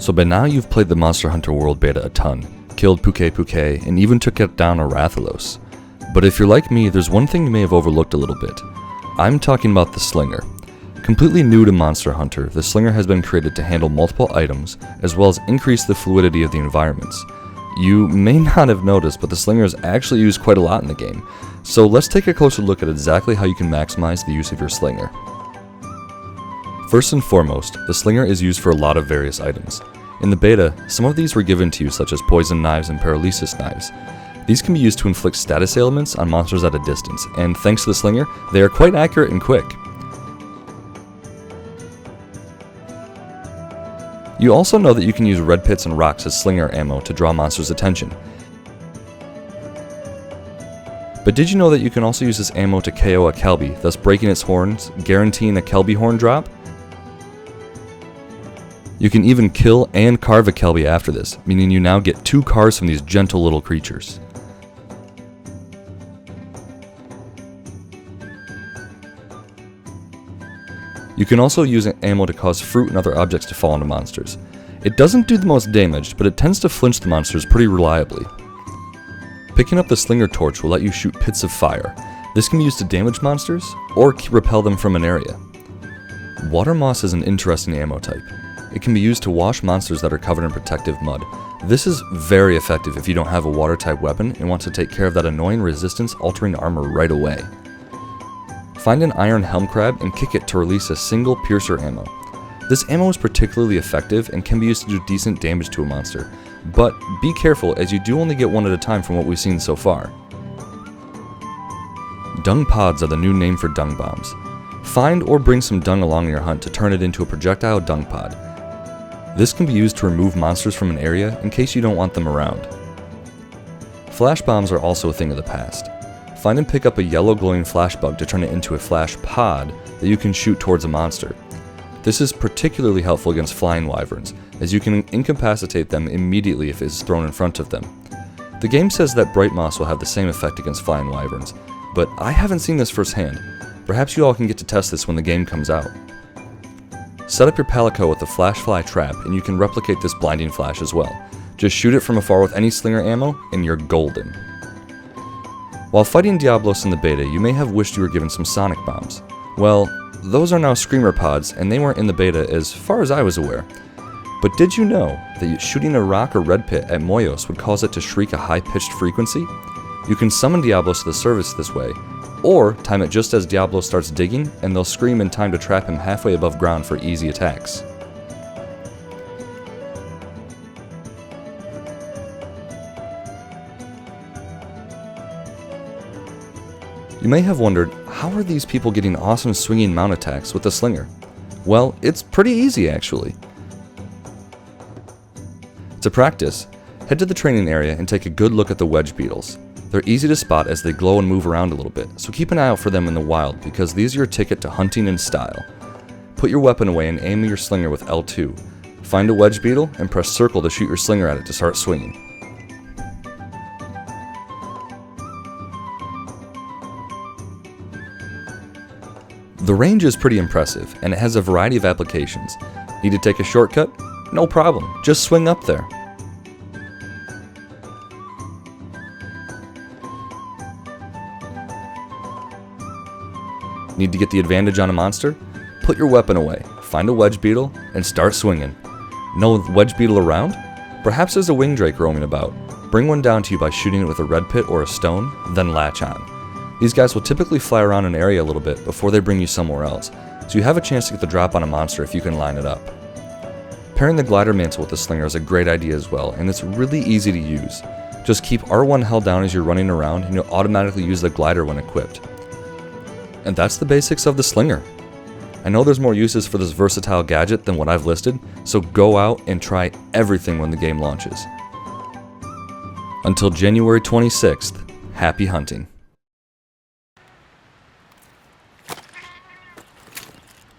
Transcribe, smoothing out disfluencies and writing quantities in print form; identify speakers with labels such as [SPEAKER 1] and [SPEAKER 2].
[SPEAKER 1] So by now you've played the Monster Hunter World Beta a ton, killed Puke, and even took it down a Rathalos. But if you're like me, there's one thing you may have overlooked a little bit. I'm talking about the Slinger. Completely new to Monster Hunter, the Slinger has been created to handle multiple items, as well as increase the fluidity of the environments. You may not have noticed, but the Slinger is actually used quite a lot in the game. So let's take a closer look at exactly how you can maximize the use of your Slinger. First and foremost, the Slinger is used for a lot of various items. In the beta, some of these were given to you, such as poison knives and paralysis knives. These can be used to inflict status ailments on monsters at a distance, and thanks to the Slinger, they are quite accurate and quick. You also know that you can use red pits and rocks as Slinger ammo to draw monsters' attention. But did you know that you can also use this ammo to KO a Kelby, thus breaking its horns, guaranteeing a Kelby horn drop? You can even kill and carve a Kelby after this, meaning you now get 2 carves from these gentle little creatures. You can also use ammo to cause fruit and other objects to fall into monsters. It doesn't do the most damage, but it tends to flinch the monsters pretty reliably. Picking up the Slinger torch will let you shoot pits of fire. This can be used to damage monsters, or repel them from an area. Water moss is an interesting ammo type. It can be used to wash monsters that are covered in protective mud. This is very effective if you don't have a water type weapon and want to take care of that annoying resistance altering armor right away. Find an iron helm crab and kick it to release a single piercer ammo. This ammo is particularly effective and can be used to do decent damage to a monster, but be careful as you do only get one at a time from what we've seen so far. Dung pods are the new name for dung bombs. Find or bring some dung along your hunt to turn it into a projectile dung pod. This can be used to remove monsters from an area in case you don't want them around. Flash bombs are also a thing of the past. Find and pick up a yellow glowing flash bug to turn it into a flash pod that you can shoot towards a monster. This is particularly helpful against flying wyverns, as you can incapacitate them immediately if it is thrown in front of them. The game says that bright moss will have the same effect against flying wyverns, but I haven't seen this firsthand. Perhaps you all can get to test this when the game comes out. Set up your palico with a flash fly trap and you can replicate this blinding flash as well. Just shoot it from afar with any Slinger ammo and you're golden. While fighting Diablos in the beta, you may have wished you were given some sonic bombs. Well, those are now screamer pods, and they weren't in the beta as far as I was aware. But did you know that shooting a rock or red pit at Moyos would cause it to shriek a high-pitched frequency? You can summon Diablos to the surface this way, or time it just as Diablos starts digging, and they'll scream in time to trap him halfway above ground for easy attacks. You may have wondered, how are these people getting awesome swinging mount attacks with the Slinger? Well, it's pretty easy actually. To practice, head to the training area and take a good look at the wedge beetles. They're easy to spot as they glow and move around a little bit, so keep an eye out for them in the wild because these are your ticket to hunting in style. Put your weapon away and aim your Slinger with L2. Find a wedge beetle and press circle to shoot your Slinger at it to start swinging. The range is pretty impressive, and it has a variety of applications. Need to take a shortcut? No problem, just swing up there. Need to get the advantage on a monster? Put your weapon away, find a wedge beetle, and start swinging. No wedge beetle around? Perhaps there's a wing drake roaming about. Bring one down to you by shooting it with a red pit or a stone, then latch on. These guys will typically fly around an area a little bit before they bring you somewhere else, so you have a chance to get the drop on a monster if you can line it up. Pairing the glider mantle with the Slinger is a great idea as well, and it's really easy to use. Just keep R1 held down as you're running around and you'll automatically use the glider when equipped. And that's the basics of the Slinger. I know there's more uses for this versatile gadget than what I've listed, so go out and try everything when the game launches. Until January 26th, happy hunting.